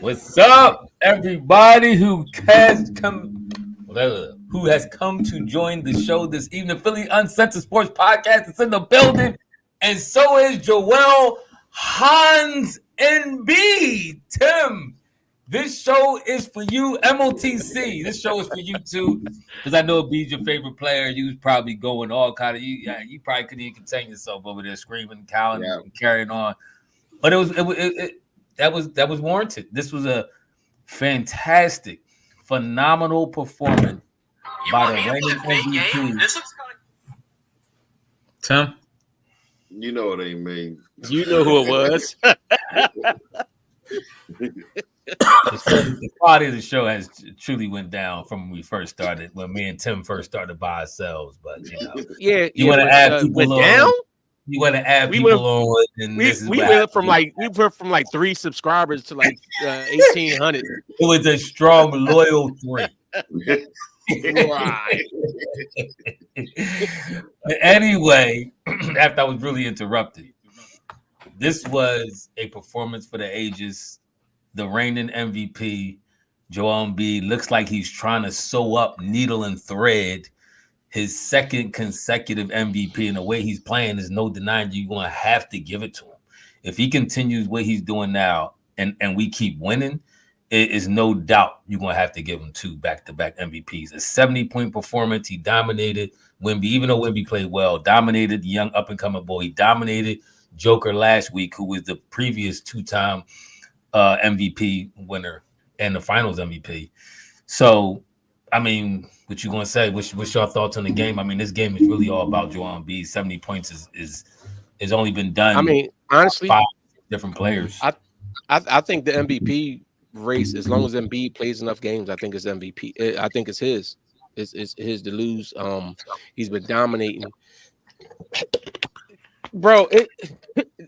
What's up, everybody who has come to join the show this evening? Philly Uncensored Sports Podcast is in the building, and so is Joel Hans Embiid. Tim, this show is for you, MOTC. This show is for you too, because I know Embiid's your favorite player. You was probably going all kind of you probably couldn't even contain yourself over there screaming, cowling, and carrying on. But that was warranted. This was a fantastic, phenomenal performance by the reigning MVP. Tim, you know it ain't me. You know who it was. The quality of the show has truly went down from when we first started, when me and Tim first started by ourselves. But you want to add people on. You want to add people on, and we went from like 3 subscribers to like 1,800. It was a strong, loyal 3. Right. Anyway, after I was really interrupted, this was a performance for the ages. The reigning MVP, Joel Embiid, looks like he's trying to sew up needle and thread his second consecutive MVP, and the way he's playing is no denying you're going to have to give it to him. If he continues what he's doing now and we keep winning, it is no doubt you're going to have to give him 2 back-to-back MVPs. A 70-point performance. He dominated Wemby, even though Wemby played well, dominated the young up-and-coming boy. He dominated Joker last week, who was the previous 2-time MVP winner and the finals MVP. So, I mean, what you gonna say? What's your thoughts on the game? I mean, this game is really all about Joel Embiid. 70 points is only been done. I mean, honestly, 5 different players. I think the MVP race, as long as Embiid plays enough games, I think it's MVP. I think it's his. It's his to lose. He's been dominating. Bro,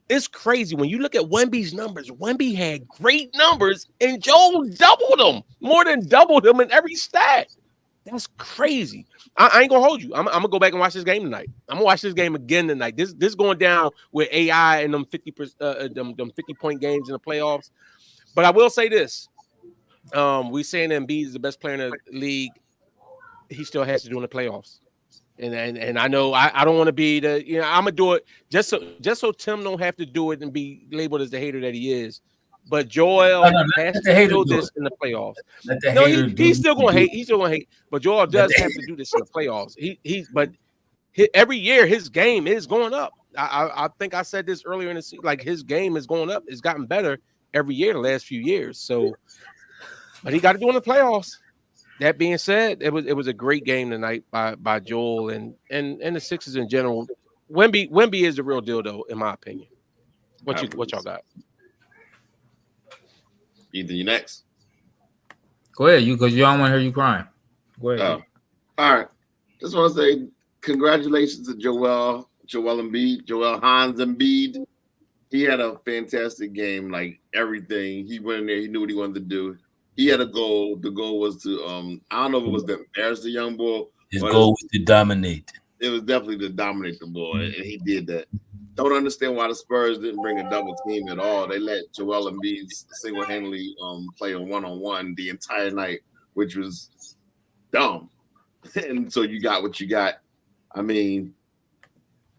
it's crazy when you look at Wemby's numbers. Wemby had great numbers, and Joel doubled them, more than doubled them in every stat. That's crazy. I ain't gonna hold you. I'm gonna go back and watch this game tonight. I'm gonna watch this game again tonight. This going down with AI and them 50% them 50-point games in the playoffs. But I will say this: we saying Embiid is the best player in the league. He still has to do in the playoffs. And I know I don't want to be I'm gonna do it just so Tim don't have to do it and be labeled as the hater that he is. But Joel has to do this in the playoffs. No, he's still gonna hate. He's still gonna hate. But Joel does have to do this in the playoffs. Every year his game is going up. I think I said this earlier in the season. Like his game is going up. It's gotten better every year the last few years. So, but he got to do in the playoffs. That being said, it was a great game tonight by Joel and the Sixers in general. Wemby is the real deal, though, in my opinion. What y'all got? Either you next. go ahead, because you don't want to hear you crying. Go ahead. All right. Just want to say congratulations to Joel Embiid, Joel Hans Embiid. He had a fantastic game, like everything. He went in there, he knew what he wanted to do. He had a goal. The goal was to I don't know if it was to embarrass the young boy. His goal was to dominate. It was definitely to dominate the boy, and he did that. Don't understand why the Spurs didn't bring a double team at all. They let Joel Embiid single-handedly play a one-on-one the entire night, which was dumb. And so you got what you got. I mean,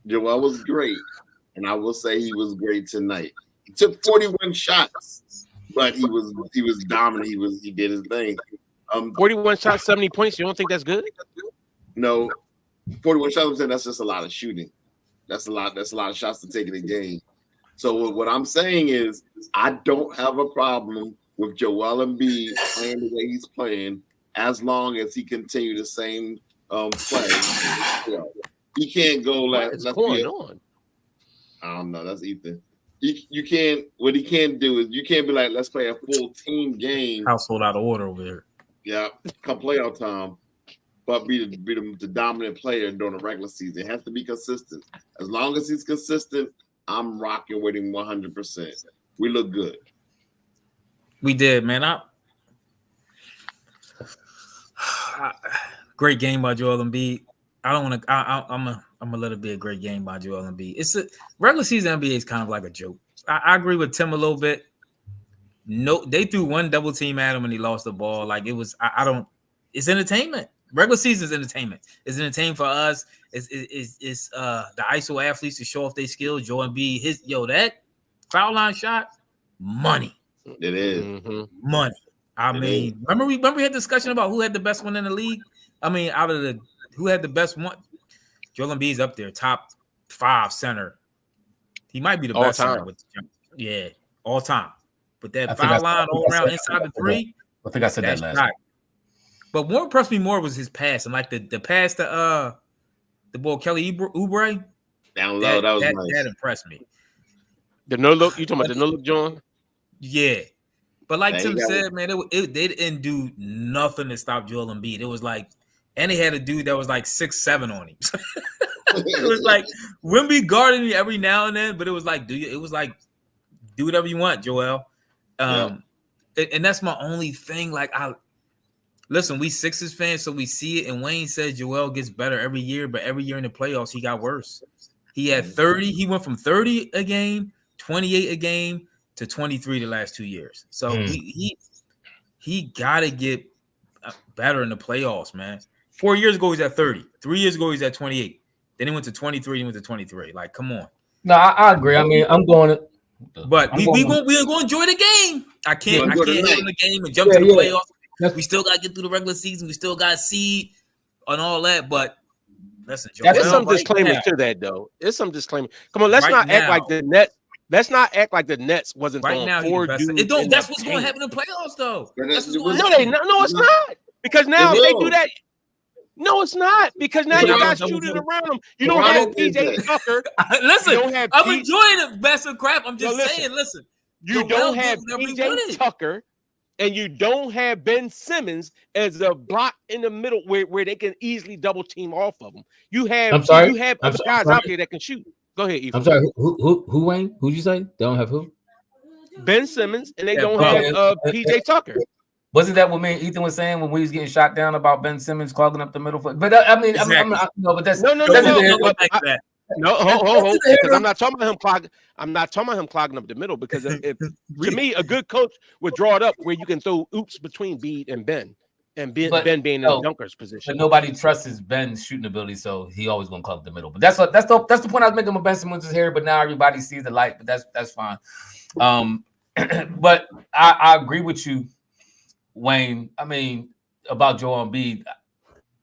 Joel was great, and I will say he was great tonight. He took 41 shots. But he was dominant. He did his thing. 41 shots, 70 points. You don't think that's good? No, 41 shots. I'm saying that's just a lot of shooting. That's a lot of shots to take in a game. So what I'm saying is, I don't have a problem with Joel Embiid playing the way he's playing, as long as he continue the same play. He can't go like. What's going on? I don't know. That's Ethan. You can't. What he can't do is you can't be like, let's play a full team game. Household out of order over here. Yeah, come playoff time, but be the dominant player during the regular season. It has to be consistent. As long as he's consistent, I'm rocking with him 100%. We look good. We did, man. Great game by Joel Embiid. I don't want to. I'm gonna let it be a great game by Joel Embiid. It's a regular season NBA is kind of like a joke. I agree with Tim a little bit. No, they threw one double team at him and he lost the ball. Like it was, I don't. It's entertainment. Regular season is entertainment. It's entertainment for us. It's the ISO athletes to show off their skill. Joe Embiid, that foul line shot, money. It is money. I mean, remember we had discussion about who had the best one in the league. I mean, who had the best one? Joel Embiid's up there, top 5 center. He might be the best center. All time. But that foul line all around inside the 3. I think I said that last. Right. But what impressed me more was his pass, and like the pass to the boy Kelly Oubre. Down low, that was nice. That impressed me. The no look, you talking about the no look, John? Yeah. But like Tim said, man, they didn't do nothing to stop Joel Embiid. It was like, and they had a dude that was like 6'7" on him. It was like Wemby guarding me every now and then, but it was like, do whatever you want, Joel. And that's my only thing. Like, listen, we Sixers fans, so we see it. And Wayne says Joel gets better every year, but every year in the playoffs, he got worse. He had 30. He went from 30 a game, 28 a game, to 23 the last 2 years. So he got to get better in the playoffs, man. 4 years ago, he's at 30. 3 years ago, he's at 28. Then he went to 23. He went to 23. Like, come on. No, I agree. I mean, I'm going to. But we're going to enjoy the game. I can't hit on the game and jump to the playoffs. We still got to get through the regular season. We still got seed and all that. But listen, there's some disclaimers to that, though. There's some disclaimers. Come on, let's not act like the Nets. Let's not act like the Nets wasn't right now. That's what's going to happen in the playoffs, though. No, it's not. Because now if they do that, no, it's not. Because now you guys shooting around them. You don't have PJ Tucker. Listen, I'm enjoying the best of crap. I'm just saying. Listen, you don't have PJ Tucker, and you don't have Ben Simmons as a block in the middle where they can easily double team off of them. You have other guys out there that can shoot. Go ahead, Ethan. I'm sorry. Who Wayne? Who'd you say? They don't have who? Ben Simmons, and they don't have PJ Tucker. Wasn't that what me and Ethan was saying when we was getting shot down about Ben Simmons clogging up the middle foot? But I mean, exactly. but that's no. Because I'm not talking about him clogging. I'm not talking about him clogging up the middle. Because if to me, a good coach would draw it up where you can throw oops between Embiid and Ben, and Ben being in the dunker's position. But nobody trusts Ben's shooting ability, so he always gonna clog the middle. But that's the point I was making with Ben Simmons is here. But now everybody sees the light. But that's fine. But I agree with you, Wayne. I mean, about Joel Embiid,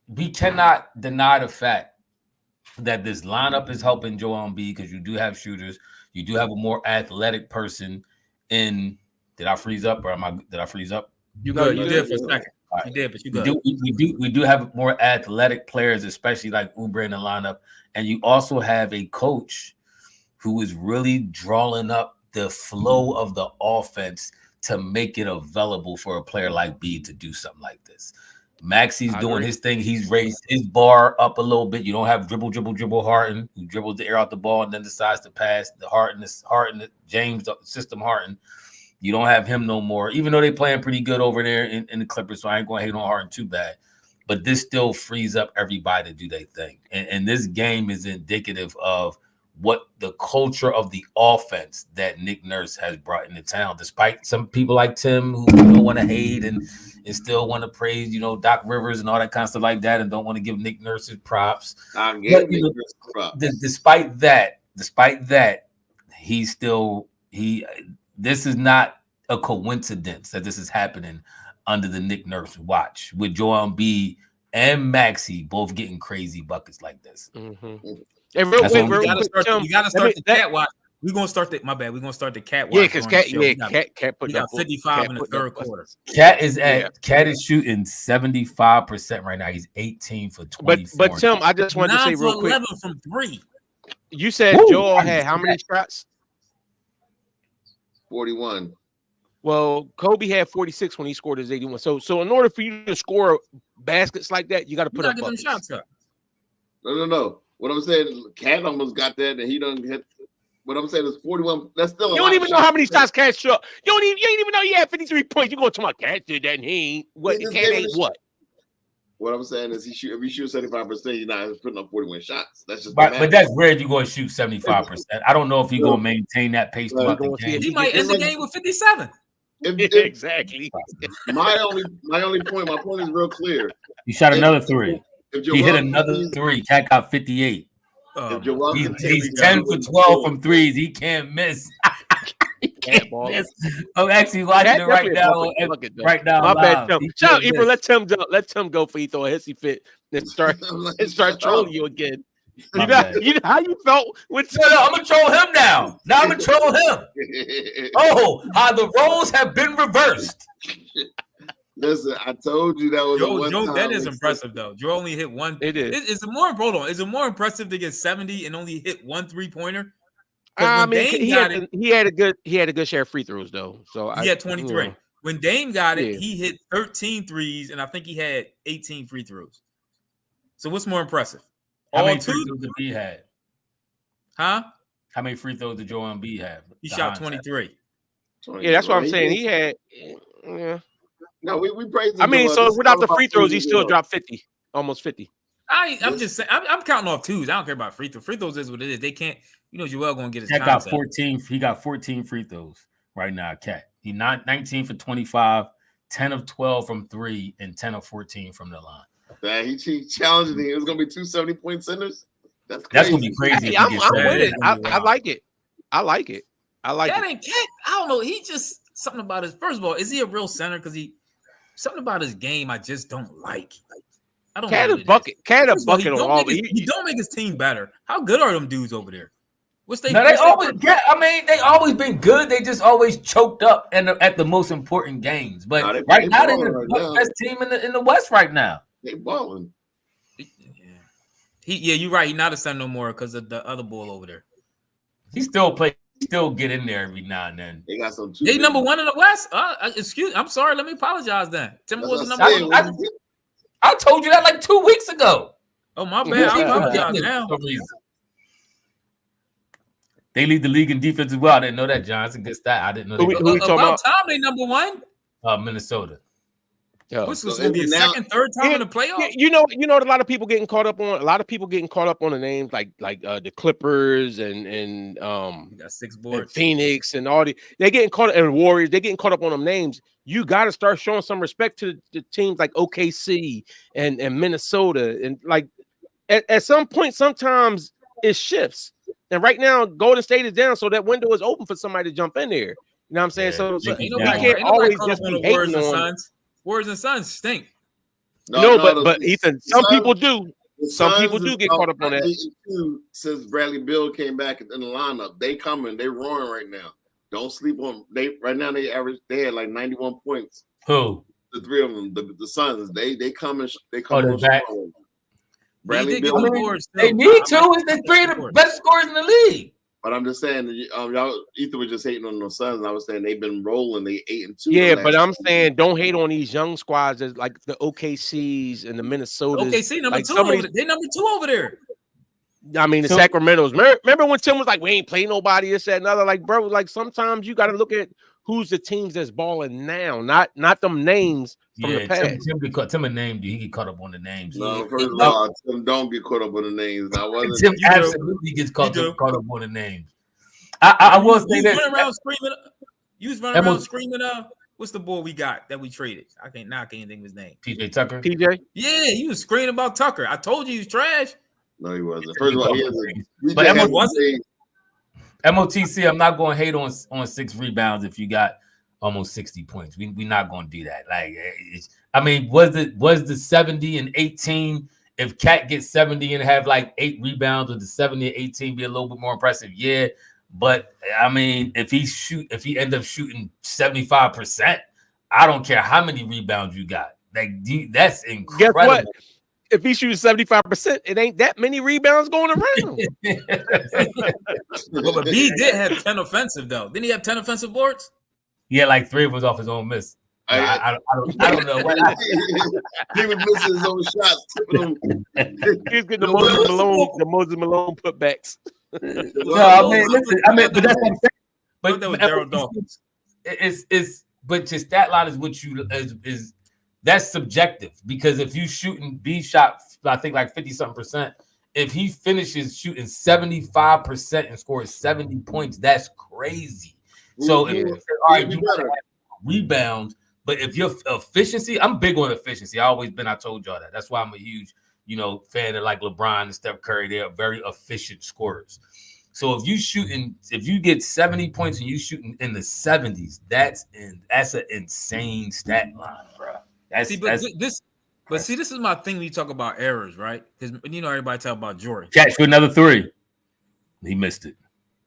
we cannot deny the fact that this lineup is helping Joel Embiid because you do have shooters. You do have a more athletic person in. Did I freeze up or did I freeze up? You did for a second. Right. You did, but you good. We do have more athletic players, especially like Oubre in the lineup. And you also have a coach who is really drawing up the flow of the offense to make it available for a player like Embiid to do something like this. Maxey's doing his thing. He's raised his bar up a little bit. You don't have dribble Harden, who dribbles the air out the ball and then decides to pass. The Harden, James system Harden. You don't have him no more, even though they're playing pretty good over there in the Clippers. So I ain't going to hate on Harden too bad. But this still frees up everybody to do their thing. And this game is indicative of what the culture of the offense that Nick Nurse has brought into town, despite some people like Tim who don't want to hate and still want to praise, Doc Rivers and all that kind of stuff like that and don't want to give Nick Nurse his props. Despite that, this is not a coincidence that this is happening under the Nick Nurse watch with Joel Embiid and Maxey both getting crazy buckets like this. Mm-hmm. Hey, real quick, you gotta start the cat watch. We're gonna start the We're gonna start the cat watch. Yeah, because Cat put up 55 in the third quarter. Cat is shooting 75% right now. He's 18 for 24. But Tim, I just wanted to say real quick. 11 from 3. You said Joel had how many shots? 41. Well, Kobe had 46 when he scored his 81. So in order for you to score baskets like that, you got to put up buckets. Shots up. No. What I'm saying, Cat almost got that, and he doesn't hit. What I'm saying is 41. That's still. You don't even know how many shots Cat shot. You ain't even know he had 53 points. You going to my Cat did that, and he ain't. What? Cat ain't what? What I'm saying is, if you shoot 75%, you're not putting up 41 shots. That's just. But that's rare. You're going to shoot 75%. I don't know if you're going to maintain that pace throughout the game. He might end the game with 57. Exactly. My only point is real clear. He shot another three. If He hit another three. Cat got 58. He's 10 for 12 from threes. He can't miss. Can't ball. I'm actually watching it right now. Right now, my bad. Shout out, Ebro. Let Tim go for he throw a hissy fit and start trolling you again. You know how you felt with no, I'm gonna troll him now. Now I'm gonna troll him. Oh, how the roles have been reversed. Listen, I told you that was Joe. That is impressive though. Joe only hit one. It is. Is it more impressive to get 70 and only hit 1 3-pointer? I mean, he had a good share of free throws though. So he had 23. You know. When Dame got it, he hit 13 threes, and I think he had 18 free throws. So what's more impressive? How many free throws did he have? Huh? How many free throws did Joel Embiid have? He shot 23. Yeah, that's what I'm saying. He had. Yeah. No, we praised. I mean, so without the free throws, he still dropped 50, almost 50. I'm just saying. I'm counting off twos. I don't care about free throws. Free throws is what it is. They can't. Joel gonna get his. Cat got 14. He got 14 free throws right now. Cat. He 19 for 25, 10 of 12 from 3, and 10 of 14 from the line. Man, he challenged me. It was gonna be 2 70-point centers. That's gonna be crazy. Hey, I'm with it. I like it. I like it. Cat ain't Cat. I don't know. He just something about his. First of all, is he a real center? Because something about his game I just don't like. I don't. Cat a bucket. Cat a bucket on all. He don't make his team better. How good are them dudes over there? They always been good. They just always choked up at the most important games. But right now they're the best team in the West right now. They balling. You're right. He's not a center no more because of the other bull over there. He still get in there every now and then. They got some. They number 1 in the West. I'm sorry. Let me apologize then. Timberwolves number 1. I told you that like 2 weeks ago. Oh my bad. I apologize now. They lead the league in defense as well. I didn't know that, John. It's a good stat. I didn't know that. About time they number 1. Minnesota. What's this going to be a second, third time in the playoffs? You know, a lot of people getting caught up on the names like the Clippers and got 6 boards, and Phoenix and all they're getting caught and Warriors. They're getting caught up on them names. You got to start showing some respect to the teams like OKC and Minnesota and like at some point sometimes it shifts. And right now, Golden State is down, so that window is open for somebody to jump in there. You know what I'm saying? So we can't always just be hating on. Warriors and Suns stink. But Ethan, some people do. Some people do get caught up on that. Since Bradley Beal came back in the lineup, they coming, they roaring right now. Don't sleep on right now. They had like 91 points. Who? The 3 of them, the Suns. They coming. They coming. Bradley Beal. They need to. It's the 3 of the best scorers in the league. But I'm just saying, y'all, Ethan was just hating on the Suns, and I was saying they've been rolling. They 8-2. Yeah, but I'm saying don't hate on these young squads as like the OKCs and the Minnesotas. OKC number 2. They number 2 over there. I mean, the Sacramento's. Remember when Tim was like, "We ain't play nobody," this, that, another. Like, bro, like sometimes you got to look at who's the teams that's balling now, not them names from the past. Tim a name, he get caught up on the names. No, first of all, Tim don't get caught up on the names. Tim absolutely gets caught up on the names. I will say this. You was running around screaming, what's the boy we got that we traded? I can't think of his name. PJ Tucker. PJ? Yeah, he was screaming about Tucker. I told you he was trash. No, he wasn't. First of all, but MOTC, I'm not going to hate on 6 rebounds if you got almost 60 points. We're not going to do that. Like, was the 70 and 18? If Cat gets 70 and have like 8 rebounds, would the 70 and 18 be a little bit more impressive? Yeah, but I mean, if he end up shooting 75%, I don't care how many rebounds you got. Like, that's incredible. Guess what? If he shoots 75%, it ain't that many rebounds going around. Well, but B did have 10 offensive, though. Didn't he have 10 offensive boards? Yeah, like 3 was off his own miss. I don't know. He was missing his own shots. He was getting the Moses Malone putbacks. But that's what I'm saying. But that was Daryl Dawkins. But your stat line is what you is that's subjective, because if you shooting B shot, I think like 50-something%. If he finishes shooting 75% and scores 70 points, that's crazy. So, all right, rebounds. But if your efficiency, I'm big on efficiency. I always been. I told y'all that. That's why I'm a huge, fan of like LeBron and Steph Curry. They are very efficient scorers. So if you get 70 points and you shooting in the 70s, that's an insane stat line, bro. This is my thing when you talk about errors, right? Because everybody talk about Jordan. Catch for another 3. He missed it.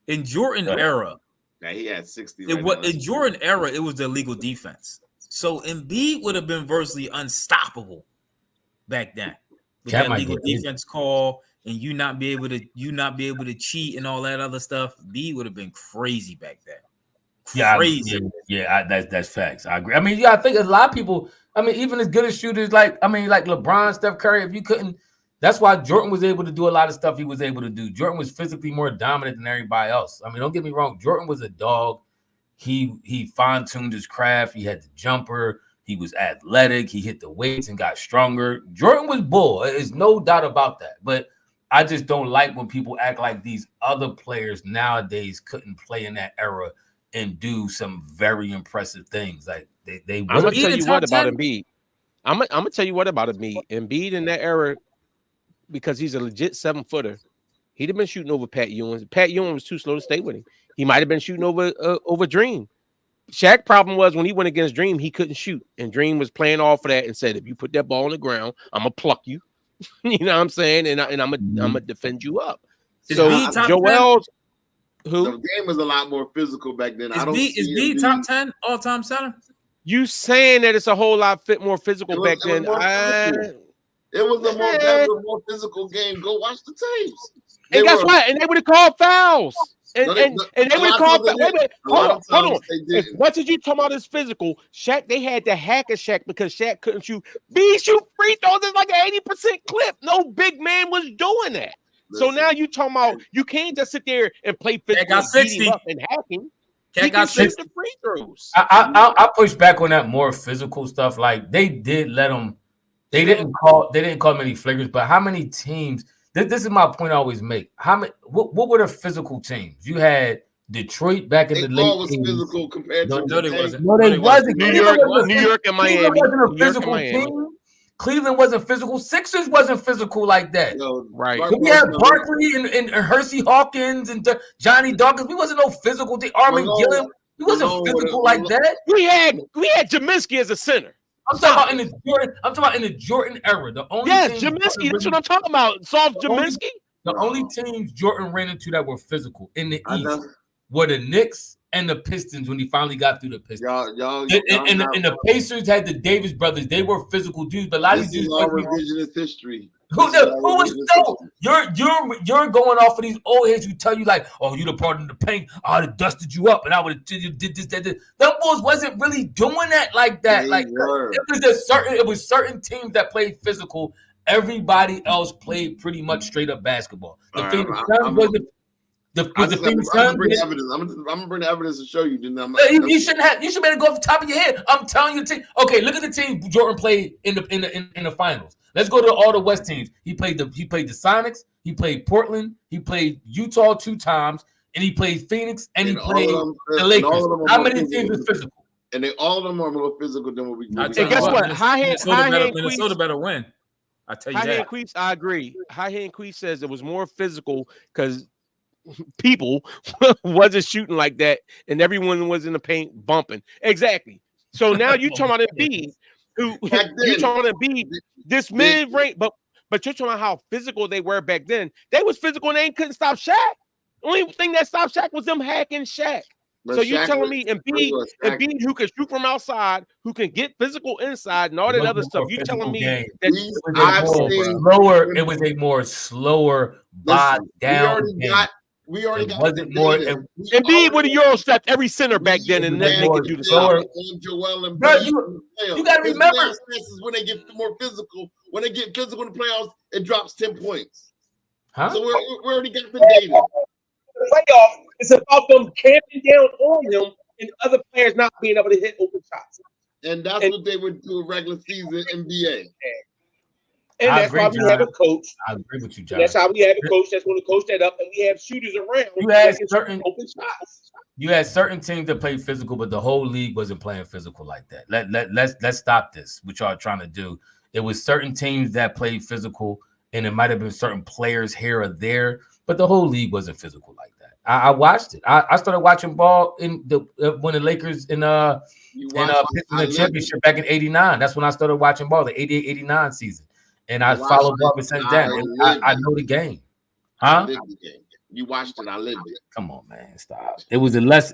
In Jordan era, he had 60. In Jordan era, it was the illegal defense. So Embiid would have been virtually unstoppable back then with that legal defense call, and you not be able to cheat and all that other stuff. Embiid would have been crazy back then. Crazy. That's facts. I agree. I mean, I think a lot of people. I mean, even as good as shooters like LeBron, Steph Curry, if you couldn't. That's why Jordan was able to do a lot of stuff he was able to do. Jordan was physically more dominant than everybody else. I mean, don't get me wrong. Jordan was a dog. He fine-tuned his craft. He had the jumper. He was athletic. He hit the weights and got stronger. Jordan was bull. There's no doubt about that. But I just don't like when people act like these other players nowadays couldn't play in that era and do some very impressive things. Like they I'm gonna tell you what about Embiid. I'm gonna tell you what about Embiid. Embiid in that era, because he's a legit 7-footer, he'd have been shooting over Pat Ewing. Pat Ewing was too slow to stay with him. He might have been shooting over Dream. Shaq's problem was when he went against Dream, he couldn't shoot, and Dream was playing off of that and said, "If you put that ball on the ground, I'm gonna pluck you." You know what I'm saying? And I'm gonna defend you up. So Joel's who the game was a lot more physical back then. Is B top 10 all-time center? You saying that it's a whole lot more physical back then? It was a more physical game. Go watch the tapes. And guess what? And they would have called fouls. And they would have called fouls. Wait a minute. Hold on. As much as you talk about this physical, Shaq, they had to hack a Shaq because Shaq couldn't shoot. B shoot free throws is like an 80% clip. No big man was doing that. So now you talking about you can't just sit there and play physical got 60 and hacking. Cat got 60 free throws. I push back on that more physical stuff. Like they did let them. They didn't call many flagrants, but how many teams? This is my point I always make. What were the physical teams? You had Detroit back in the late. Was physical compared to no, they wasn't. No, they wasn't. New York and Miami. Wasn't a physical team. Cleveland wasn't physical. Sixers wasn't physical like that. No, right. We had Barkley and Hersey Hawkins and Johnny Dawkins. We wasn't no physical team. Armin Gillen. We wasn't physical like that. We had Jaminski as a center. I'm talking about in the Jordan era. The only Jaminski. That's what I'm talking about. Soft Jaminski. The only teams Jordan ran into that were physical in the East were the Knicks and the Pistons when he finally got through the Pistons. And the Pacers had the Davis brothers. They were physical dudes, but a lot of these dudes revisionist history. Who was so you're going off of these old heads who tell you like, oh, you'd have part in the paint, I'd have dusted you up, and I would have did this, that. Them boys wasn't really doing that like that. It was certain teams that played physical. Everybody else played pretty much straight up basketball. The Phoenix Suns wasn't. I'm gonna bring the evidence to show you. You shouldn't have. You should be able to go off the top of your head. I'm telling you, okay, look at the team Jordan played in the finals. Let's go to all the West teams. He played the Sonics. He played Portland. He played Utah 2 times, and he played Phoenix, and he played the Lakers. How many teams was physical? And all of them are more physical than what we. And guess what? Minnesota better win. I tell you that. High-hand Queef, I agree. High-hand Queef says it was more physical because people wasn't shooting like that, and everyone was in the paint bumping. Exactly. So now you talking about Embiid. You talking about Embiid, this mid-range, but you're talking about how physical they were back then. They was physical and they couldn't stop Shaq. The only thing that stopped Shaq was them hacking Shaq. But so you're telling me Embiid who can shoot from outside, who can get physical inside and all that other stuff. You're telling me that it was a more slower bogged down. We already got wasn't more. Embiid would have Euro stepped every center back then, and then they could do the same. You got to remember when they get more physical. When they get physical in the playoffs, it drops 10 points. Huh? So we already got the data. The playoff, it's about them camping down on him and other players not being able to hit open shots. And that's what they would do in regular season NBA. And that's why we have a coach. I agree with you, John. That's how we have a coach that's going to coach that up, and we have shooters around. You had certain open shots. You had certain teams that played physical, but the whole league wasn't playing physical like that. Let's stop this, what y'all are trying to do. It was certain teams that played physical, and it might have been certain players here or there, but the whole league wasn't physical like that. I watched it. I started watching ball in the when the Lakers in the championship back in '89. That's when I started watching ball, the '88-'89 season, and I followed ball since then. I know the game, huh? You watched it. I lived it. Come on, man, stop. It was a less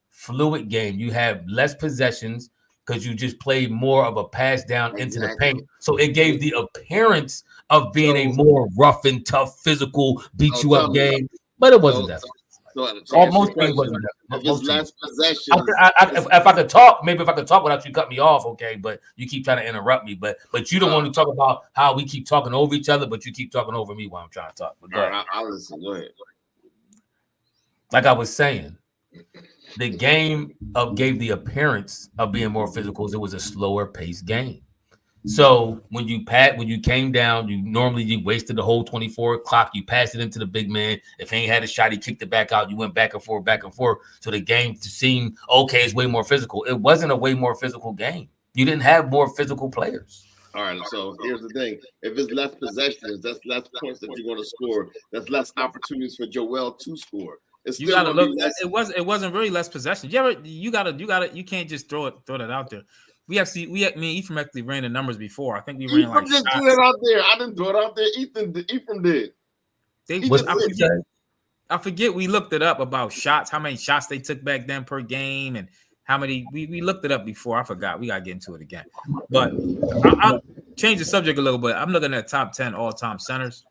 fluid game. You have less possessions because you just played more of a pass down into the paint. So it gave the appearance of being a more rough and tough, physical, beat you up game, but it wasn't that. Most games wasn't that. Most less possessions. If I could talk without you cut me off, okay. But you keep trying to interrupt me. But you don't want to talk about how we keep talking over each other, but you keep talking over me while I'm trying to talk. But all right, I'll listen. Go ahead. Like I was saying, the game gave the appearance of being more physical. It was a slower paced game. So when you came down, you wasted the whole 24 clock. You passed it into the big man. If he ain't had a shot, he kicked it back out. You went back and forth. So the game seemed okay. It's way more physical. It wasn't a way more physical game. You didn't have more physical players. All right. So here's the thing: if it's less possessions, that's less points that you're going to score. That's less opportunities for Joel to score. You gotta look. It wasn't really less possession. You can't just throw that out there. Me and Ephraim actually ran the numbers before. I think we ran like just threw it out there. I didn't throw it out there. Ephraim did. I forget. We looked it up about shots. How many shots they took back then per game, and how many we looked it up before. I forgot. We gotta get into it again. But I'll change the subject a little bit. I'm looking at top 10 all-time centers.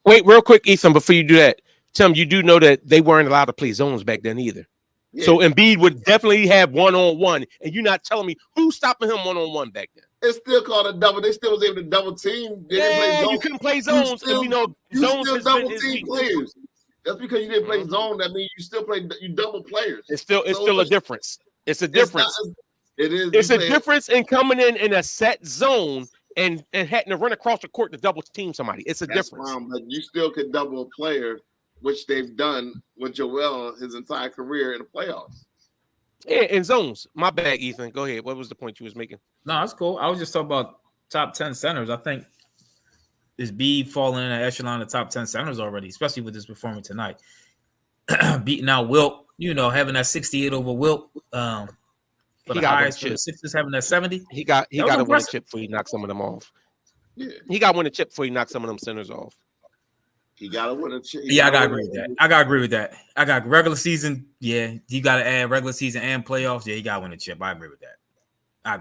Wait, real quick, Ethan. Before you do that, Tim, you do know that they weren't allowed to play zones back then either. Yeah. So Embiid would definitely have one-on-one, and you're not telling me who's stopping him one-on-one back then. It's still called a double. They still was able to double team. You couldn't play zones. Zones still double team players. That's because you didn't play zone. That means you still play. You double players. It's still a difference. It's a difference. It is. It's a difference in coming in a set zone and having to run across the court to double team somebody. It's a difference. Fine, but you still could double a player, which they've done with Joel his entire career in the playoffs. Yeah, in zones. My bad, Ethan. Go ahead. What was the point you was making? No, that's cool. I was just talking about top 10 centers. I think is Embiid falling in an echelon of top 10 centers already, especially with this performance tonight. Beating out Wilt, having that 68 over Wilt. For the highest for the Sixers, having that 70. He got to win a chip before he knocked some of them off. Yeah. He got to win a chip before he knocked some of them centers off. He got to win a chip. Yeah, I got to agree with that. I got regular season. Yeah, you got to add regular season and playoffs. Yeah, he got to win a chip. I agree with that. I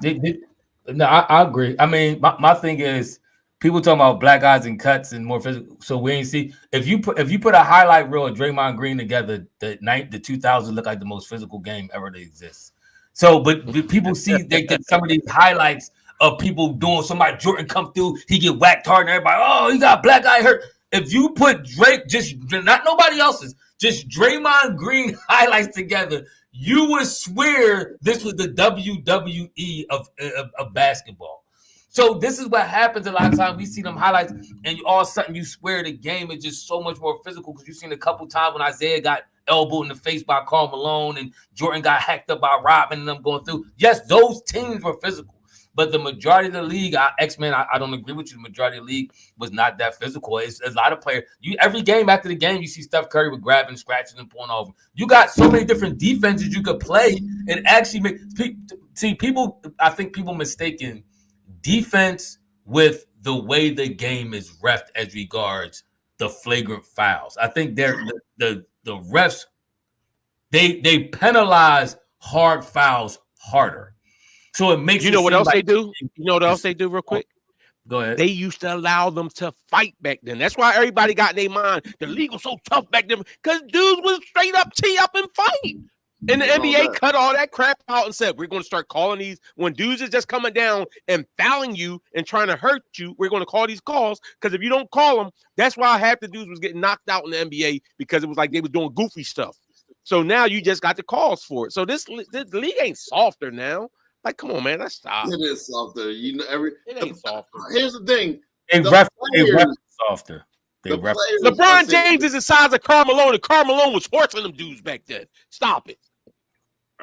agree. I mean, my thing is people talking about black guys and cuts and more physical. So we ain't see if you put a highlight reel of Draymond Green together, the 2000s look like the most physical game ever to exist. So, but people see they get some of these highlights of people doing somebody Jordan come through, he get whacked hard, and everybody, oh, he got black guy hurt. If you put Drake, just not nobody else's, just Draymond Green highlights together, you would swear this was the WWE of basketball. So this is what happens a lot of times. We see them highlights, and all of a sudden you swear the game is just so much more physical because you've seen a couple times when Isaiah got elbowed in the face by Karl Malone and Jordan got hacked up by Robin and them going through. Yes, those teams were physical. But the majority of the league, X-Men, I don't agree with you. The majority of the league was not that physical. It's a lot of players. Every game after the game, you see Steph Curry with grabbing, scratching, and pulling over. You got so many different defenses you could play and actually make. People. I think people mistaken defense with the way the game is reffed as regards the flagrant fouls. I think the refs they penalize hard fouls harder. So it makes what else they do? You know what else they do real quick? Go ahead. They used to allow them to fight back then. That's why everybody got in their mind. The league was so tough back then because dudes would straight up tee up and fight. And the NBA cut all that crap out and said, we're going to start calling these. When dudes is just coming down and fouling you and trying to hurt you, we're going to call these calls because if you don't call them, that's why half the dudes was getting knocked out in the NBA because it was like they was doing goofy stuff. So now you just got the calls for it. So this league ain't softer now. Like, come on, man, let's stop. It is softer. It ain't softer. Here's the thing. Ref softer. LeBron James is the size of Carmelo, and Carmelo was horsing them dudes back then. Stop it.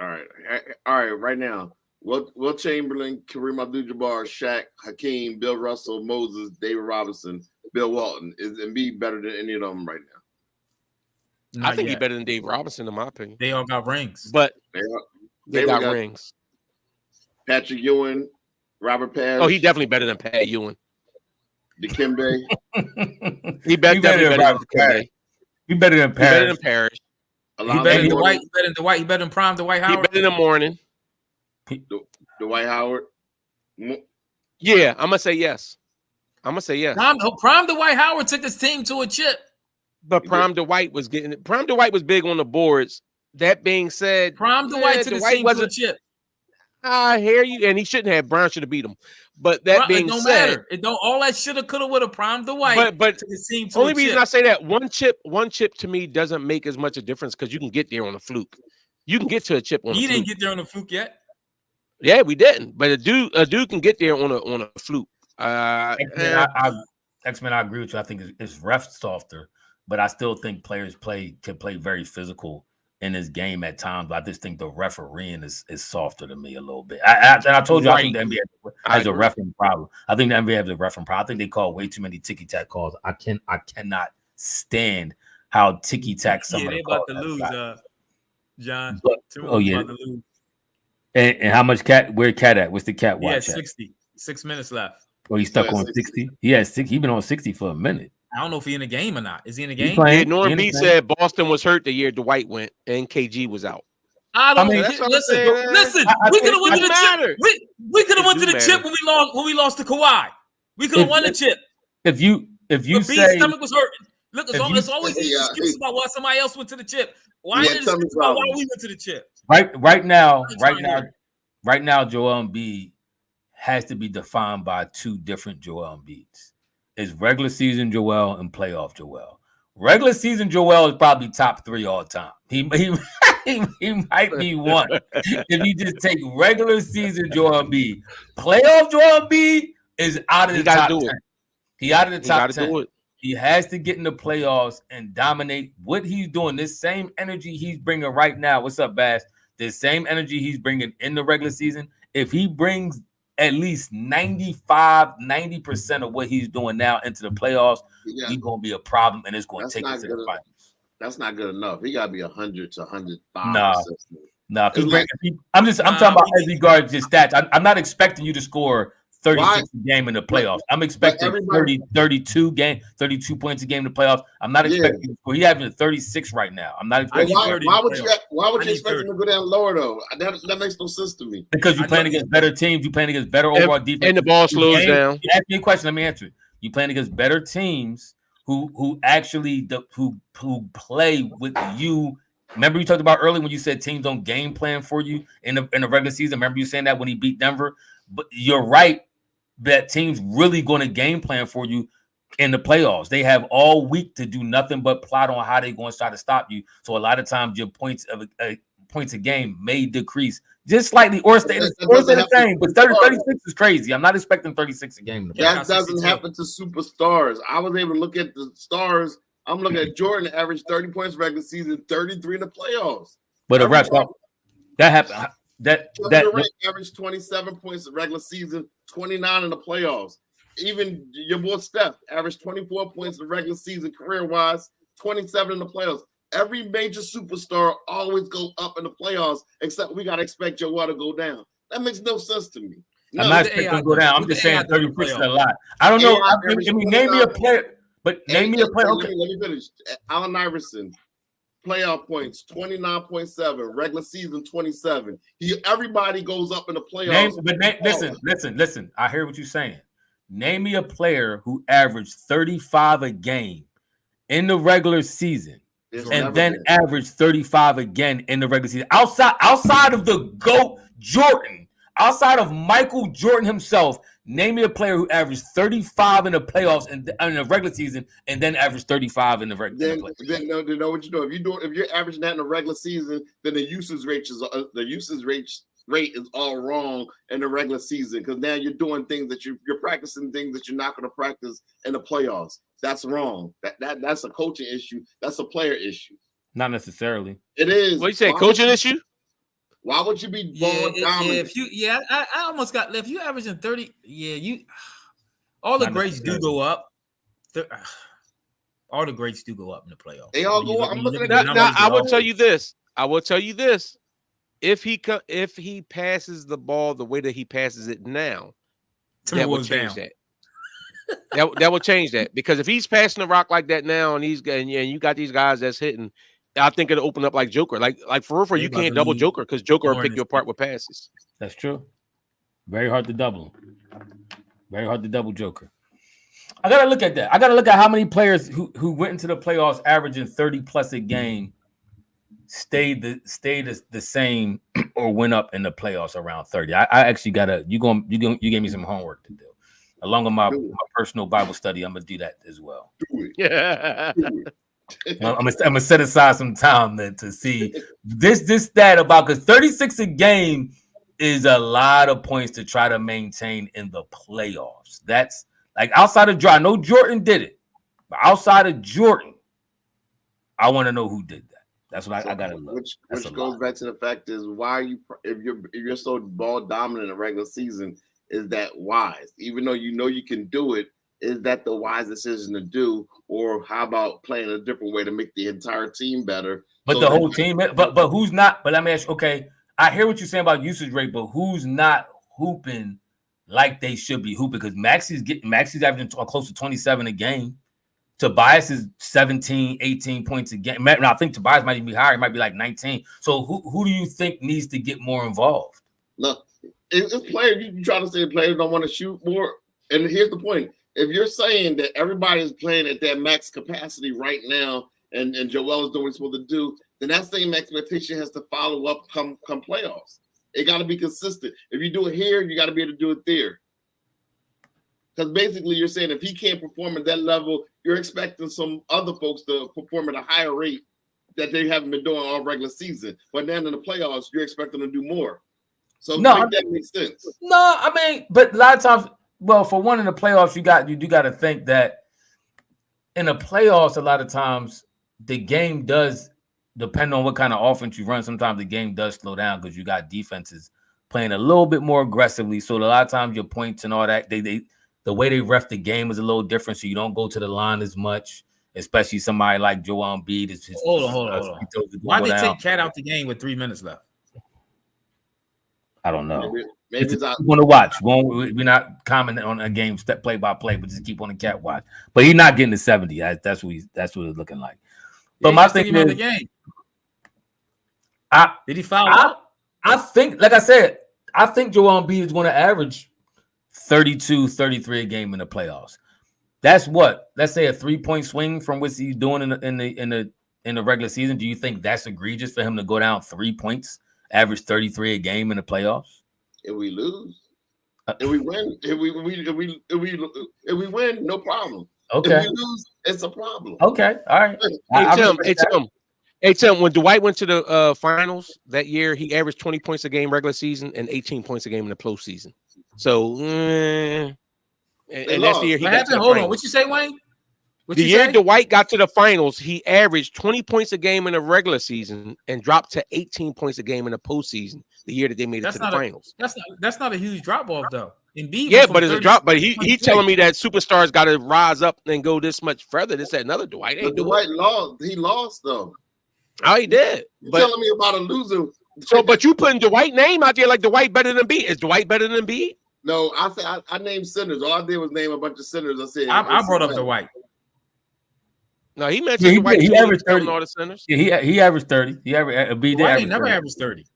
All right. Right now, Will Chamberlain, Kareem Abdul-Jabbar, Shaq, Hakeem, Bill Russell, Moses, David Robinson, Bill Walton. Is Embiid better than any of them right now? I think he's better than Dave Robinson, in my opinion. They all got rings, but they got rings. Patrick Ewing, Robert Parrish. Oh, he's definitely better than Pat Ewing. Dikembe. He better than Dikembe. He better than Parrish. He better than Parrish. He better than Dwight. He better than Dwight. He better than Prime Dwight Howard. He better than Morning. Dwight Howard. Yeah, I'm gonna say yes. Prime Dwight Howard took his team to a chip. But Prime Dwight was big on the boards. That being said, Prime Dwight took his team to a chip. I hear you, and he shouldn't have. Brown should have beat him. But that being said, matter. It don't all that shoulda, coulda, woulda. Prime Dwight. But took his team to only a reason chip. I say that one chip to me doesn't make as much a difference because you can get there on a fluke. You can get to a chip on a fluke. He didn't get there on a fluke yet. Yeah, we didn't. But a dude can get there on a fluke. X-Men, I agree with you. I think it's ref softer, but I still think players can play very physical in this game at times. But I just think the refereeing is softer to me a little bit. And I told you, I think the NBA has a refereeing problem. I think the NBA has a refereeing problem. I think they call way too many ticky-tack calls. I cannot stand how ticky-tack some of the calls. They about to lose, John. About to lose. And how much where Cat at? What's the Cat watch? Yeah, 60. 6 minutes left. Oh, he's stuck on 60. Yeah, he's been on 60 for a minute. I don't know if he's in the game or not. Is he in the game? Norm B said Boston was hurt the year Dwight went and KG was out. Listen. We could have went to the chip. We could have went to the chip when we lost to Kawhi. We could have won the chip. If you say stomach was hurting. Look, it's always these excuses about why somebody else went to the chip. Why is it about why we went to the chip? Right now, Joel Embiid has to be defined by two different Joel Embiids. It's regular season Joel and playoff Joel. Regular season Joel is probably top 3 all time. He might be one if you just take regular season Joel Embiid. Playoff Joel Embiid is out of the top 10. He out of the top 10. He has to get in the playoffs and dominate what he's doing. This same energy he's bringing right now. What's up, Bass? This same energy he's bringing in the regular season. If he brings at least 90% of what he's doing now into the playoffs, he's going to be a problem, and it's going to take us to the finals. That's not good enough. He got to be 100 to 105. No. I'm talking about every guard just stats. I'm not expecting you to score 36 a game in the playoffs. I'm expecting 32 points a game in the playoffs. I'm not expecting you to score. He's having 36 right now. I'm not expecting. Why would you expect him to go down lower though? That makes no sense to me. Because you're playing against better teams. You're playing against better overall defense. And the ball slows down. You ask me a question. Let me answer it. You're playing against better teams who actually who play with you. Remember you talked about earlier when you said teams don't game plan for you in the regular season. Remember you saying that when he beat Denver. But you're right. That team's really going to game plan for you in the playoffs. They have all week to do nothing but plot on how they're going to try to stop you. So a lot of times your points a game may decrease just slightly or stay the same. But 36 is crazy. I'm not expecting 36 a game. That doesn't happen to superstars. I was able to look at the stars. I'm looking at Jordan average 30 points regular season, 33 in the playoffs. But the rest that happened. That averaged 27 points in regular season, 29 in the playoffs. Even your boy Steph averaged 24 points in the regular season, career-wise, 27 in the playoffs. Every major superstar always go up in the playoffs, except we got to expect Joel to go down. That makes no sense to me. I'm not expecting him to go down. I'm just saying 36 is a lot. I don't know. I mean, name me a player. But name me a player. Okay. Let me finish. Allen Iverson. Playoff points 29.7, regular season 27. Everybody goes up in the playoffs. Listen. I hear what you're saying. Name me a player who averaged 35 a game in the regular season and then averaged 35 again in the regular season. Outside of the GOAT Jordan, outside of Michael Jordan himself, name me a player who averaged 35 in the playoffs and in the regular season, and then averaged 35 in the regular season. Then know what you do. If you're averaging that in the regular season, then the usage rate is all wrong in the regular season because now you're doing things that you're practicing things that you're not going to practice in the playoffs. That's wrong. That's a coaching issue. That's a player issue. Not necessarily. It is. What you say, coaching issue? Why would you be ball dominant? I almost got. If you averaging 30, all the grades do go up. All the grades do go up in the playoffs. They all go up. I'm looking at now, I will tell you this. If he passes the ball the way that he passes it now, that will change that. That will change that, because if he's passing the rock like that now, and you got these guys that's hitting, I think it'll open up like Joker. Like for real, you can't double Joker because Joker will pick you apart with passes. That's true. Very hard to double. Very hard to double Joker. I gotta look at that. I gotta look at how many players who went into the playoffs averaging 30 plus a game stayed the same or went up in the playoffs around 30. I actually gotta you gave me some homework to do. Along with my personal Bible study, I'm gonna do that as well. Yeah. I'm gonna set aside some time then to see this stat about, because 36 a game is a lot of points to try to maintain in the playoffs. That's like outside of Jordan. I know Jordan did it, but outside of Jordan, I want to know who did that. That's what I gotta look. Which goes back to the fact is, why are you if you're so ball dominant in the regular season, is that wise? Even though you know you can do it, is that the wise decision to do? Or how about playing a different way to make the entire team better? But the whole team, but who's not? But let me ask you, okay, I hear what you're saying about usage rate, but who's not hooping like they should be hooping? Because Maxey's averaging close to 27 a game. Tobias is 17, 18 points a game. Now, I think Tobias might even be higher. It might be like 19. So who do you think needs to get more involved? Look, it's players. You try to say players don't want to shoot more. And here's the point. If you're saying that everybody is playing at that max capacity right now, and Joel is doing what he's supposed to do, then that same expectation has to follow up come playoffs. It got to be consistent. If you do it here, you got to be able to do it there. Because basically you're saying if he can't perform at that level, you're expecting some other folks to perform at a higher rate that they haven't been doing all regular season. But then in the playoffs, you're expecting them to do more. So that makes sense. No, I mean, but a lot of times, well, for one in the playoffs, you do got to think that in the playoffs, a lot of times the game does depend on what kind of offense you run. Sometimes the game does slow down because you got defenses playing a little bit more aggressively. So a lot of times your points and all that, the way they ref the game is a little different. So you don't go to the line as much, especially somebody like Joel Embiid. Hold on. Why did they take Cat out the game with 3 minutes left? I don't know. Maybe it's want to watch. We're not commenting on a game step play by play, but just keep on the Cat watch. But he's not getting to 70. That's what it's looking like. But my thing is, the game. Did he foul out? I think, like I said, I think Joel Embiid is going to average 32, 33 a game in the playoffs. That's what, let's say, a 3-point swing from what he's doing in the regular season. Do you think that's egregious for him to go down 3 points, average 33 a game in the playoffs? If we lose, if we win, if we win, no problem. Okay. If we lose, it's a problem. Okay. All right. Hey Tim, when Dwight went to the finals that year, he averaged 20 points a game regular season and 18 points a game in the postseason. So, and that's the year he got to the Hold finals. on. What you say, Wayne? The year Dwight got to the finals, he averaged 20 points a game in the regular season and dropped to 18 points a game in the postseason. The year that they made it to the finals. That's not a huge drop off though. Embiid, yeah, but it's a drop. But he telling me that superstars got to rise up and go this much further. This that another Dwight ain't doing. Dwight lost. He lost though. Oh, he did. You're telling me about a loser. So, but you putting Dwight name out there like Dwight better than Embiid. Is Dwight better than Embiid? No, I said I named centers. All I did was name a bunch of centers. I said I brought up Dwight. No, he mentioned Dwight. He averaged 30. All the centers. Yeah, he averaged 30. He averaged never averaged 30.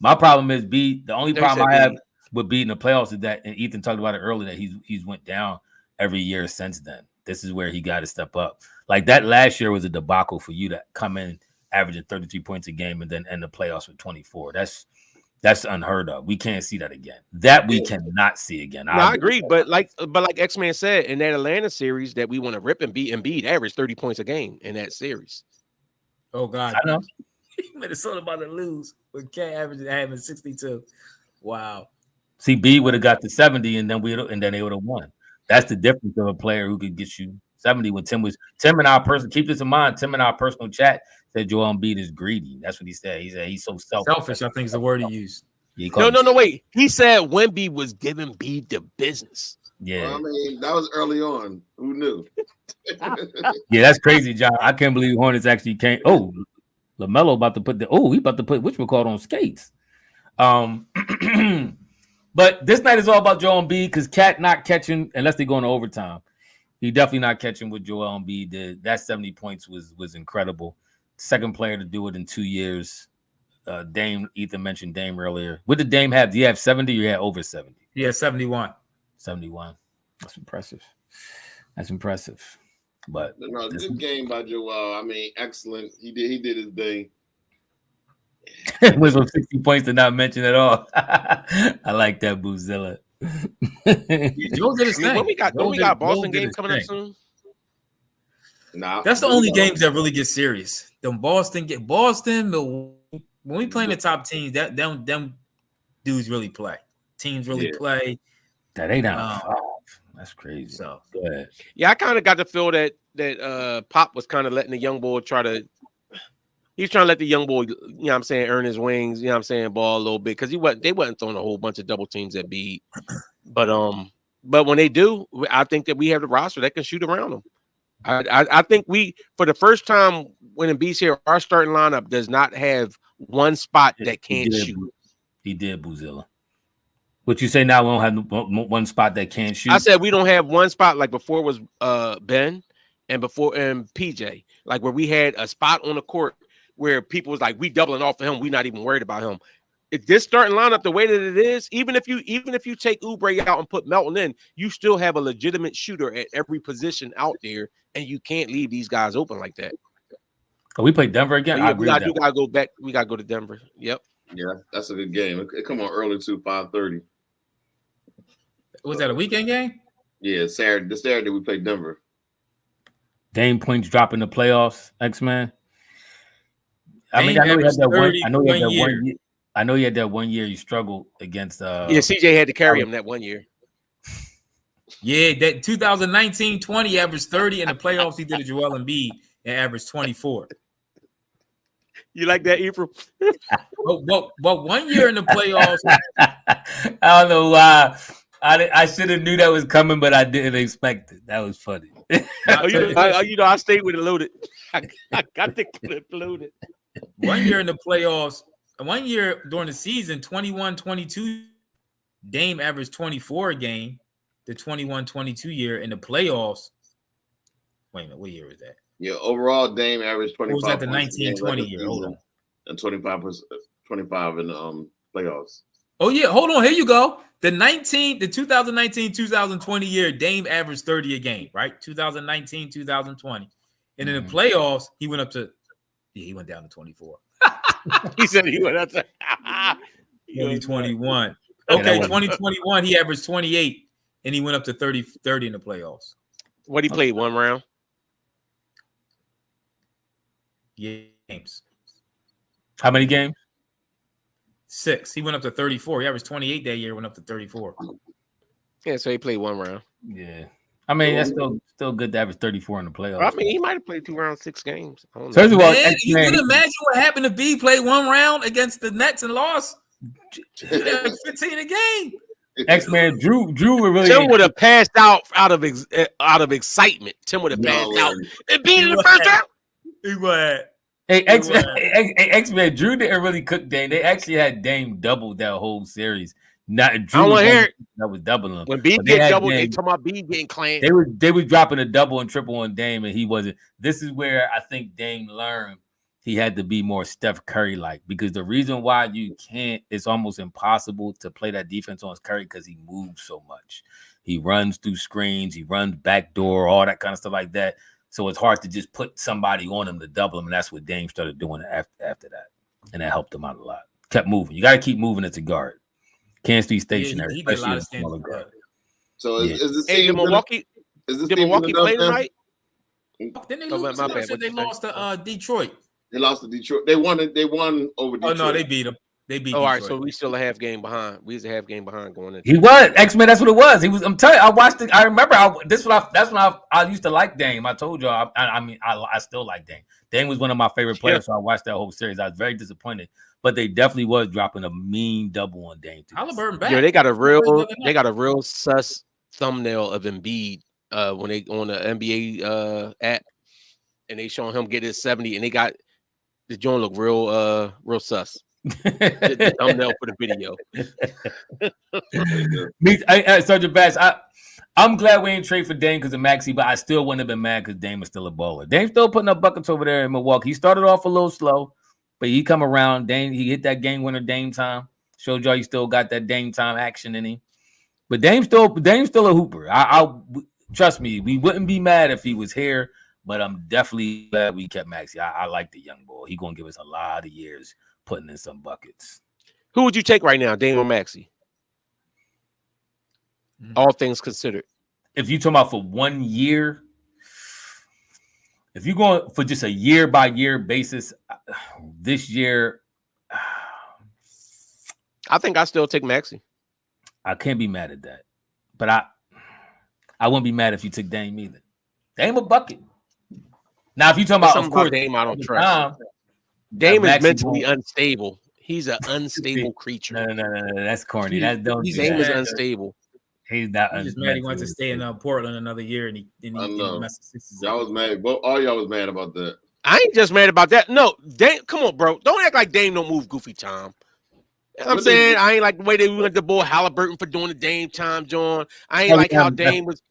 My problem is the only problem I have with beating the playoffs is that, and Ethan talked about it earlier, that he's went down every year since then. This is where he got to step up. Like that last year was a debacle for you to come in averaging 33 points a game and then end the playoffs with 24. That's unheard of. We can't see that again. That we cannot see again. No, I agree, but like X-Man said, in that Atlanta series that we want to rip and beat, Embiid averaged 30 points a game in that series. Oh God, I know. Minnesota about to lose with Cat having 62. Wow. See, B would have got to 70, and then they would have won. That's the difference of a player who could get you 70 when Tim and our person, keep this in mind, Tim in our personal chat said Joel Embiid is greedy. That's what he said. He said he's so selfish, I think is the word he used. Yeah, No, wait. He said Wemby was giving Embiid the business. Yeah. Well, I mean, that was early on. Who knew? Yeah, that's crazy, John. I can't believe Hornets actually came. Oh, LaMelo about to put he about to put which we called on skates. But this night is all about Joel Embiid because Cat not catching unless they go into overtime. He definitely not catching what Joel Embiid did. That 70 points was incredible. Second player to do it in 2 years. Dame, Ethan mentioned Dame earlier. What did Dame have? Do you have 70 or you had over 70? Yeah, 71. 71. That's impressive. But no, good game by Joel. I mean, excellent. He did his thing. was from 60 points to not mention at all. I like that, Boozilla. Joel did his thing. When we got Boston game coming up soon. Nah, that's the only games that really get serious. Boston, when we play in the top teams, them dudes really play. Teams really play. That ain't out. That's crazy. So go ahead. Yeah, I kind of got the feel that Pop was kind of letting the young boy he's trying to let the young boy, you know what I'm saying, earn his wings, you know what I'm saying, ball a little bit because they wasn't throwing a whole bunch of double teams at Embiid. But when they do, I think that we have the roster that can shoot around them. I think we, for the first time when Embiid's here, our starting lineup does not have one spot that can't shoot. He did, Boozilla. What you say now? We don't have one spot that can't shoot. I said we don't have one spot like before was Ben and PJ, like where we had a spot on the court where people was like, we doubling off of him. We're not even worried about him. If this starting lineup, the way that it is, even if you take Oubre out and put Melton in, you still have a legitimate shooter at every position out there, and you can't leave these guys open like that. Oh, we play Denver again. Yeah, we gotta go back. We gotta go to Denver. Yep. Yeah, that's a good game. It come on early too, 5:30. Was that a weekend game? Yeah, Saturday. This Saturday we play Denver. Dame points drop in the playoffs. X-Man. I mean, I know he had that one. I know he had that 1 year he struggled against. CJ had to carry him that 1 year. Yeah, that 2019-20 averaged 30 in the playoffs. He did a Joel Embiid and averaged 24. You like that, Ephraim? But 1 year in the playoffs. I don't know why. I should have knew that was coming, but I didn't expect it. That was funny. I stayed with it loaded. I got the clip loaded. 1 year in the playoffs. 1 year during the season, 21-22, Dame averaged 24 a game. The 21-22 year in the playoffs. Wait a minute, what year was that? Yeah, overall Dame averaged 25. What was that the 19-20 year? Hold on. And 25 in the playoffs. Oh yeah, hold on. Here you go. The 2019-2020 year, Dame averaged 30 a game, right? 2019-2020. And in the playoffs, he went up to he went down to 24. He said he went up to 2021. Okay, 2021, he averaged 28, and he went up to 30 in the playoffs. What he played 1 round? Games. How many games? 6. He went up to 34. He averaged 28 that year, went up to 34. Yeah, so he played 1 round. Yeah. I mean, that's still good to average 34 in the playoffs. I mean, he might have played 2 rounds, 6 games. I don't know. First of all, you can imagine what happened to B played 1 round against the Nets and lost. 15 a game. X-Man Drew would really. Tim would have passed out of excitement. Tim would have passed out and beat in the first round. He would. Hey, X-Man Drew didn't really cook Dame. They actually had Dame double that whole series. Not Drew. That was doubling them. When B get double, they talking about B getting claimed. They were dropping a double and triple on Dame, and he wasn't. This is where I think Dame learned he had to be more Steph Curry like, because the reason why you can't, it's almost impossible to play that defense on Curry because he moves so much. He runs through screens, he runs backdoor, all that kind of stuff like that. So it's hard to just put somebody on him to double him, and that's what Dame started doing after that, and that helped him out a lot. Kept moving. You got to keep moving as a guard. Can't stay stationary. He did a lot of smaller guard. So is this team Milwaukee? Did Milwaukee play tonight? Then they lose. They lost to Detroit. They lost to Detroit. They won over Detroit. Oh no, they beat them. They beat Oh, all right, Detroit. so we still a half game behind. We was a half game behind going in. He was X-Men. That's what it was. He was. I'm telling you, I watched it. I remember. That's when I used to like Dame. I told y'all. I still like Dame. Dame was one of my favorite players, so I watched that whole series. I was very disappointed, but they definitely was dropping a mean double on Dame. Halliburton back. Yo, they got a real sus thumbnail of Embiid when they on the NBA app, and they showing him get his 70, and they got the joint look real sus. The thumbnail for the video. Sergeant Bass, I'm glad we ain't trade for Dame because of Maxey, but I still wouldn't have been mad because Dame is still a baller. Dame's still putting up buckets over there in Milwaukee. He started off a little slow, but he come around. Dame, he hit that game winner Dame time. Showed y'all he still got that Dame time action in him. But Dame's still a hooper. I trust me, we wouldn't be mad if he was here, but I'm definitely glad we kept Maxey. I like the young boy. He's gonna give us a lot of years putting in some buckets. Who would you take right now, Dame or Maxey? All things considered. If you're talking about for 1 year, if you're going for just a year by year basis, this year, I think I still take Maxey. I can't be mad at that. But I wouldn't be mad if you took Dame either. Dame a bucket. Now, if you're talking about, of course, Dame, I don't trust. Dame is mentally unstable. He's an unstable creature. No. That's corny. Dame is unstable. He's not. He's just mad he wants to stay in Portland another year, and he messes. Y'all was mad. All y'all was mad about that. I ain't just mad about that. No, Dame, come on, bro. Don't act like Dame don't move goofy time. You know what I'm saying? I ain't like the way they went the boy Halliburton for doing the Dame time, John. I ain't like how Dame was.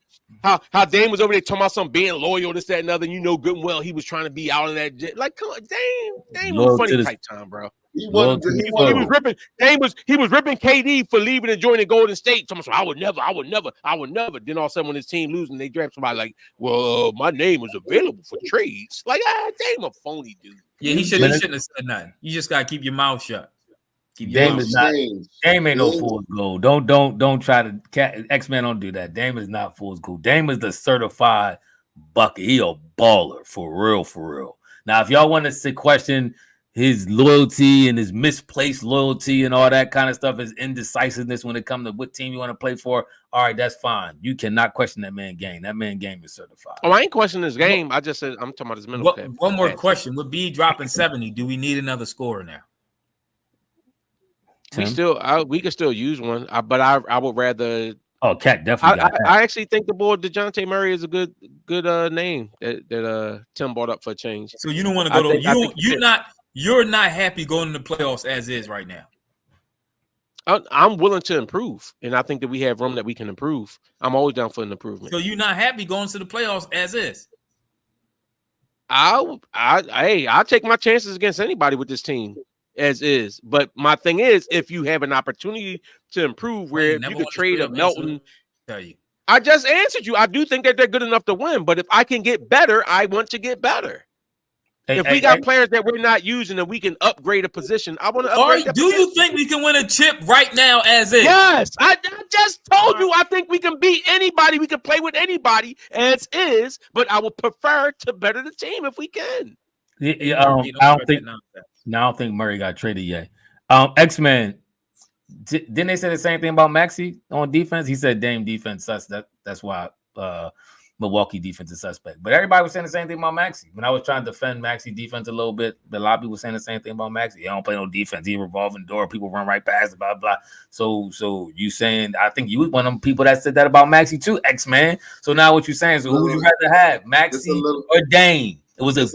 How Dame was over there talking about some being loyal, this, that, and other. And you know good and well he was trying to be out of that. Like, come on, Dame was funny type time, bro. He was ripping. Dame was ripping KD for leaving and joining Golden State. Someone said, I would never. Then all of a sudden, when his team losing, they draft somebody like, well, my name is available for trades. Like, Dame a phony dude. Yeah, he shouldn't have said nothing. You just gotta keep your mouth shut. Dame ain't no fool's gold. Don't try to X-Men don't do that. Dame is not fool's gold. Dame is the certified bucket. He a baller for real. Now, if y'all want to question his loyalty and his misplaced loyalty and all that kind of stuff, his indecisiveness when it comes to what team you want to play for, all right, that's fine. You cannot question that man game. That man game is certified. Oh, I ain't questioning his game. I just said I'm talking about his mental. One more question. With B dropping 70, do we need another scorer now? We could still use one, but I would rather. Oh, Cat definitely. I actually think the boy DeJounte Murray is a good name that Tim brought up for a change. So you don't want to go to you're not happy going to the playoffs as is right now. I'm willing to improve, and I think that we have room that we can improve. I'm always down for an improvement. So you're not happy going to the playoffs as is. I'll take my chances against anybody with this team. As is, but my thing is, if you have an opportunity to improve, where you could trade a Melton, I just answered you. I do think that they're good enough to win, but if I can get better, I want to get better. If we got players that we're not using and we can upgrade a position, I want to upgrade. Do you think we can win a chip right now as is? Yes, I just told you. I think we can beat anybody. We can play with anybody as is, but I would prefer to better the team if we can. I don't think Murray got traded yet. X-Men, didn't they say the same thing about Maxey on defense? He said Dame defense sus. That's why Milwaukee defense is suspect. But everybody was saying the same thing about Maxey. When I was trying to defend Maxey defense a little bit, the lobby was saying the same thing about Maxey. He don't play no defense. He a revolving door. People run right past it, blah, blah. So you saying, I think you was one of them people that said that about Maxey too, X-Man. So now what you saying? So who would you rather have, Maxey or Dame? It was a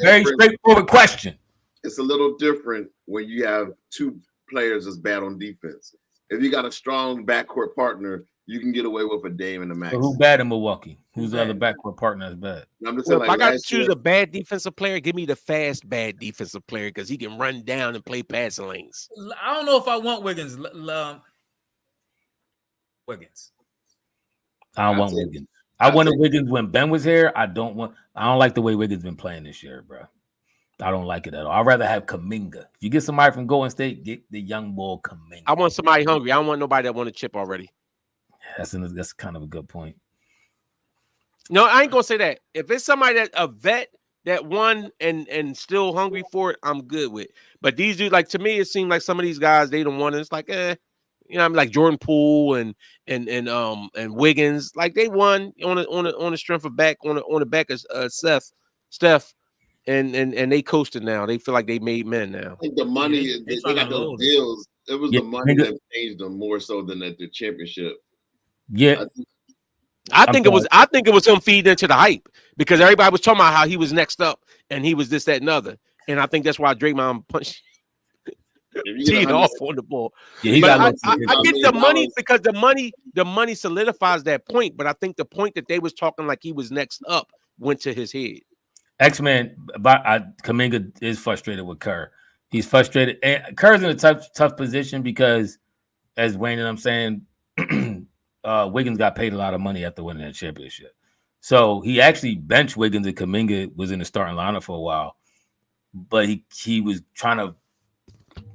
very straightforward question. It's a little different when you have two players that's bad on defense. If you got a strong backcourt partner, you can get away with a Dame and a Maxey. So who's bad in Milwaukee? Who's the other backcourt partner that's bad? I'm just saying, if I got to choose a bad defensive player, give me the fast bad defensive player because he can run down and play passing lanes. I don't know if I want Wiggins. I don't want Wiggins. I wanted Wiggins when Ben was here. I don't like the way Wiggins been playing this year, bro. I don't like it at all. I'd rather have Kuminga. If you get somebody from Golden State, get the young boy Kuminga. I want somebody hungry. I don't want nobody that want a chip already. That's kind of a good point. No, I ain't gonna say that. If it's somebody that a vet that won and still hungry for it, I'm good with. But these dudes, like to me, it seemed like some of these guys they don't want it. It's like, you know, I'm like Jordan Poole and Wiggins, like they won on the strength of back on the back of Steph, and they coasted now. They feel like they made men now. I think the money they got those deals. It was the money that changed them more so than at the championship. Yeah. I think it was him feeding into the hype because everybody was talking about how he was next up and he was this, that, and other. And I think that's why Draymond punched teed off on the ball. Yeah, but I get the money because the money solidifies that point. But I think the point that they was talking like he was next up went to his head. X-Man, Kuminga is frustrated with Kerr. He's frustrated. And Kerr's in a tough position because, as Wayne and I'm saying, Wiggins got paid a lot of money after winning that championship. So he actually benched Wiggins and Kuminga was in the starting lineup for a while. But he was trying to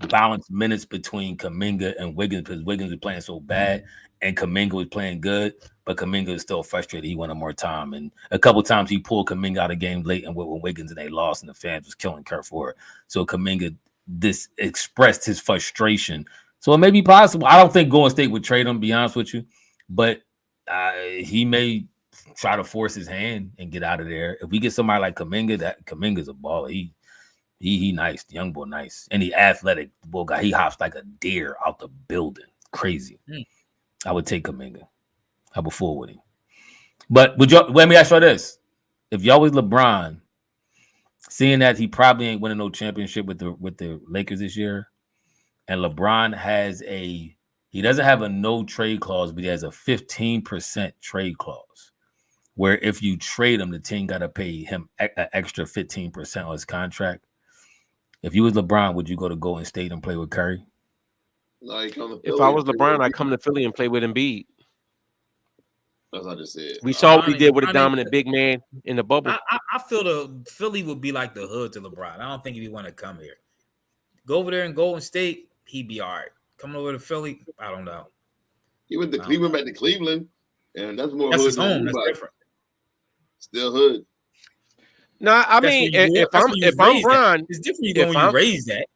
balance minutes between Kuminga and Wiggins because Wiggins was playing so bad and Kuminga was playing good, but Kuminga was still frustrated. He wanted more time. And a couple times he pulled Kuminga out of game late and with Wiggins and they lost and the fans was killing Kerr for it. So Kuminga expressed his frustration. So it may be possible. I don't think Golden State would trade him, to be honest with you, but he may try to force his hand and get out of there. If we get somebody like Kuminga, that Kuminga's a baller. He nice, the young boy nice. And he athletic, the boy guy. He hops like a deer out the building. Crazy. I would take Kuminga. I would fool with him. But let me ask you this. If y'all was LeBron, seeing that he probably ain't winning no championship with the Lakers this year, and LeBron he doesn't have a no trade clause, but he has a 15% trade clause, where if you trade him, the team got to pay him an extra 15% on his contract. If you was LeBron, would you go to Golden State and play with Curry? No, if I was LeBron, I'd come to Philly and play with Embiid. That's what I just said. We saw what he did with a dominant big man in the bubble. I feel the Philly would be like the hood to LeBron. I don't think he'd want to come here. Go over there in Golden State, he'd be all right. Coming over to Philly, I don't know. He went to Cleveland, back to Cleveland, and that's more that's hood his home. That's different. Still hood. No, I mean, if I'm Bron, it's different when you raise that.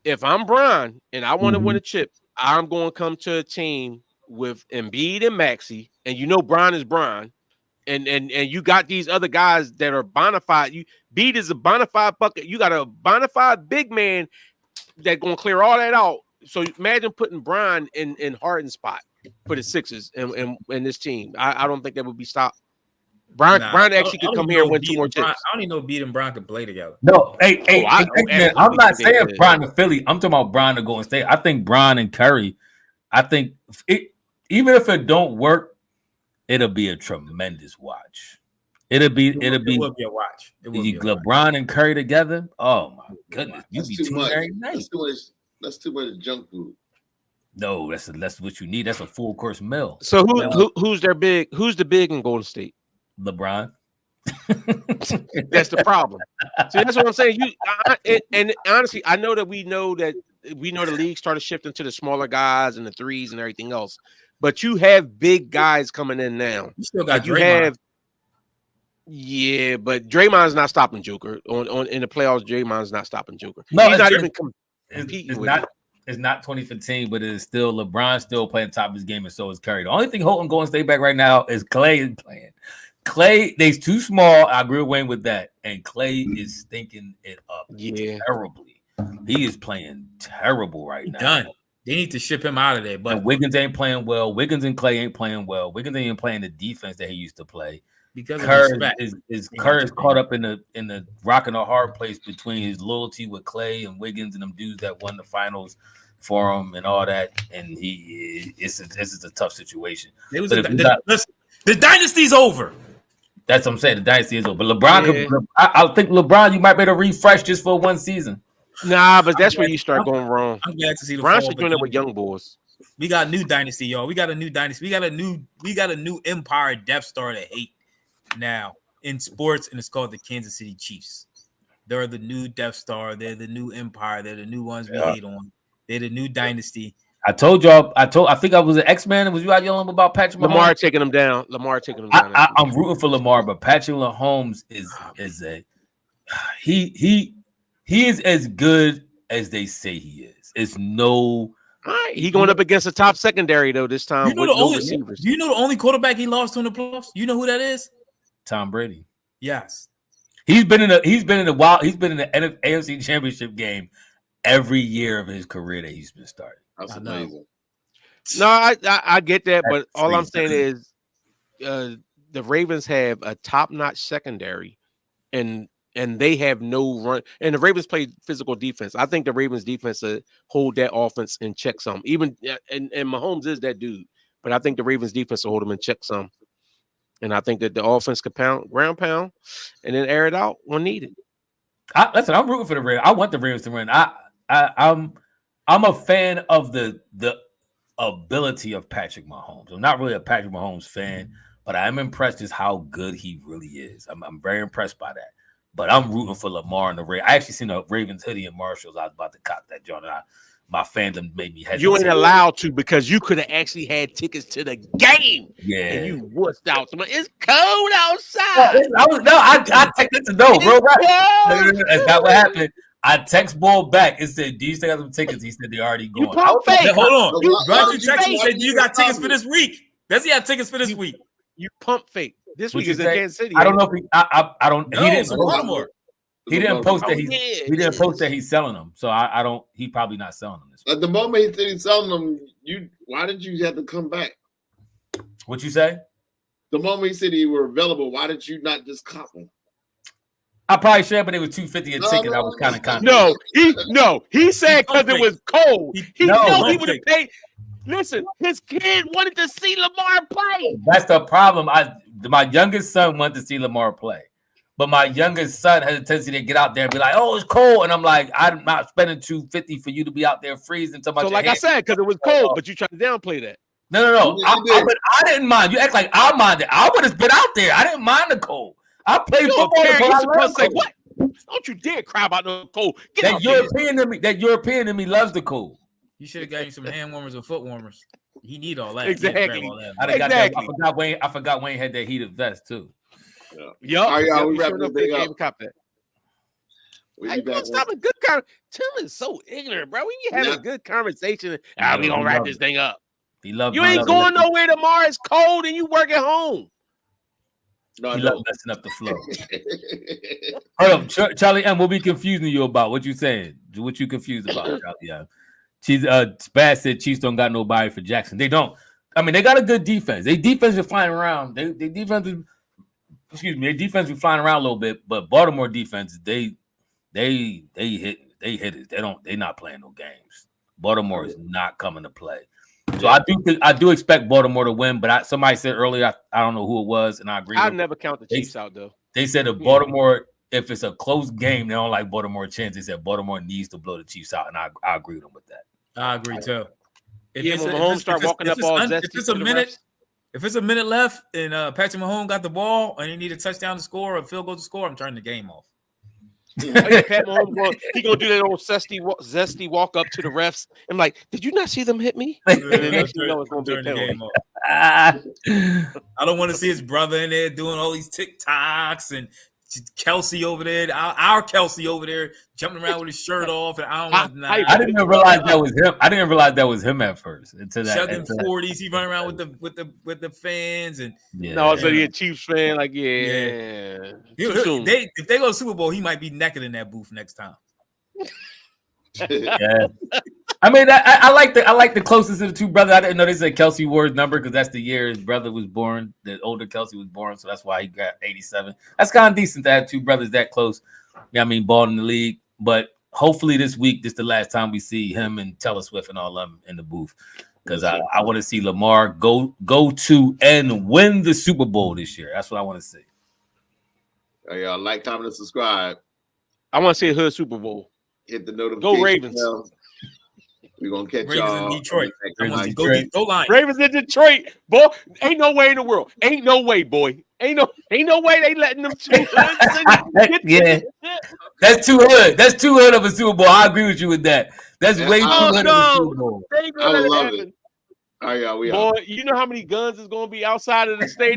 If I'm Bron and I want to win a chip, I'm going to come to a team with Embiid and Maxey, and you know Bron is Bron, and you got these other guys that are bona fide. Embiid is a bona fide bucket. You got a bona fide big man that going to clear all that out. So imagine putting Bron in Harden's spot for the Sixers and this team. I don't think that would be stopped. Bron actually could come here and win 2 more chips. I don't even know Embiid and Bron could play together. No, I'm not saying Bron to Philly. I'm talking about Bron to Golden State. I think Bron and Curry. I think even if it don't work, it'll be a tremendous watch. It will be a watch. LeBron and Curry together. Oh my goodness, that's too much. That's too much junk food. No, that's what you need. That's a full course meal. So who's their big? Who's the big in Golden State? LeBron. That's the problem. See, that's what I'm saying. And honestly, I know that we know the league started shifting to the smaller guys and the threes and everything else. But you have big guys coming in now. You still got Draymond. Yeah, but Draymond's not stopping Joker. On in the playoffs, Draymond's not stopping Joker. No, he's not even competing with it. It's not 2015, but it is still LeBron still playing top of his game, and so is Curry. The only thing holding Golden State back right now is Clay is playing. Clay, they's too small. I agree with Wayne with that. And Clay is stinking it up terribly. He is playing terrible right now. Done. They need to ship him out of there. But Wiggins ain't playing well. Wiggins and Clay ain't playing well. Wiggins ain't even playing the defense that he used to play. Because Kerr is caught up in the rock and a hard place between his loyalty with Clay and Wiggins and them dudes that won the finals for him and all that. And this is a tough situation. The dynasty's over. That's what I'm saying. The dynasty is over. But LeBron, I think LeBron, you might be able to refresh just for one season. Nah, but that's where you start going wrong. I'm glad to see the LeBron should doing it with young boys. We got a new dynasty, y'all. We got a new dynasty. We got a new empire Death Star to hate now in sports, and it's called the Kansas City Chiefs. They're the new Death Star. They're the new empire. They're the new ones we hate on. They're the new dynasty. I told y'all. I think I was an X-Man. Was you out yelling about Patrick Mahomes? Lamar taking him down. I'm rooting for Lamar, but Patrick Mahomes is he is as good as they say he is. It's no. All right, he going up against a top secondary though this time. You know with the no only receivers. Do you know the only quarterback he lost to in the playoffs? You know who that is? Tom Brady. Yes. He's been in the AFC Championship game every year of his career that he's been starting. That's amazing. No, I get that, but That's all I'm saying is the Ravens have a top-notch secondary, and they have no run. And the Ravens play physical defense. I think the Ravens defense hold that offense in check some. Even and Mahomes is that dude, but I think the Ravens defense will hold him in check some. And I think that the offense could ground pound, and then air it out when needed. Listen, I'm rooting for the Ravens. I want the Ravens to win. I'm a fan of the ability of Patrick Mahomes. I'm not really a Patrick Mahomes fan, but I am impressed just how good he really is. I'm very impressed by that. But I'm rooting for Lamar and the Ravens. I actually seen a Ravens hoodie in Marshalls. I was about to cop that, John. My fandom made me hesitate. You ain't allowed to because you could have actually had tickets to the game. Yeah. And you wussed out. It's cold outside. I texted to know, bro. That's not what happened. I text Bull back. It said, "Do you still have some tickets?" He said they already gone. Hold on. You text me. Said, "Do you got tickets for this week?" Does he have tickets for this week? You pump fake. This week is in Kansas City. I don't know if I don't. No, he didn't. Baltimore. He didn't post that he didn't post that he's selling them. So I don't. He probably not selling them this week. At the moment he said he's selling them, why did you have to come back? What you say? The moment he said he were available, why did you not just cop them? I probably should have, but it was $250 a ticket. I was kind of. He said because it was cold. He would have paid. Listen, his kid wanted to see Lamar play. That's the problem. My youngest son wanted to see Lamar play, but my youngest son has a tendency to get out there and be like, "Oh, it's cold," and I'm like, "I'm not spending $250 for you to be out there freezing." So like I said, because it was cold, but you tried to downplay that. No. I didn't mind. You act like I minded. I would have been out there. I didn't mind the cold. I played football. Say what? Don't you dare cry about the cold. That European in me loves the cold. You should have got you some hand warmers or foot warmers. He need all that. Exactly. I forgot Wayne had that heated vest too. Yeah. All right, y'all. We wrapping this thing up. Cop that. Stop a good conversation. Tim is so ignorant, bro. We be having a good conversation. We gonna wrap this thing up. You ain't going nowhere tomorrow. It's cold and you work at home. No, he love messing up the flow. Hold up, Charlie M. What we confusing you about? What you saying? What you confused about, Charlie M? Spaz said Chiefs don't got nobody for Jackson. They don't. I mean, they got a good defense. Their defense is flying around. Their defense is flying around a little bit, but Baltimore defense, they hit it. They're not playing no games. Baltimore is not coming to play. So I do expect Baltimore to win, but somebody said earlier, I don't know who it was, and I agree. I'll never count the Chiefs out though. They said if Baltimore, if it's a close game, they don't like Baltimore chance. They said Baltimore needs to blow the Chiefs out, and I agree with them with that. I agree too. When Mahomes start walking up all zesty, if it's a minute left and Patrick Mahomes got the ball and he need a touchdown to score or a field goal to score, I'm turning the game off. Pat Mahomes he gonna do that old zesty walk up to the refs. I'm like, did you not see them hit me? And then next thing you know, it's gonna be a penalty. I don't want to see his brother in there doing all these TikToks and Kelsey over there, our Kelsey over there jumping around with his shirt off, and I didn't even realize that was him. I didn't realize that was him at first. Until that, chugging 40s, he running around with the fans and so he a Chiefs fan, like if they go to Super Bowl, he might be naked in that booth next time. Yeah. I mean, I like the closest of the two brothers. I didn't know they said Kelsey Ward's number because that's the year his brother was born. The older Kelsey was born, so that's why he got 87. That's kind of decent to have two brothers that close. Yeah, I mean, ball in the league. But hopefully this week, this is the last time we see him and Taylor Swift and all of them in the booth because I want to see Lamar go to and win the Super Bowl this year. That's what I want to see. Hey, y'all, like, comment, and subscribe. I want to see a hood Super Bowl. Hit the notification. Go Ravens. We're going to catch Ravens y'all. in Detroit. Go line. Ravens in Detroit. Boy, ain't no way in the world. Ain't no way, boy. Ain't no way they letting them two. Yeah. That's too hood. That's too hood of a Super Bowl. I agree with you with that. That's way too hood of a Super Bowl. They ain't gonna let it happen. All right, y'all. Boy, you know how many guns is going to be outside of the stadium?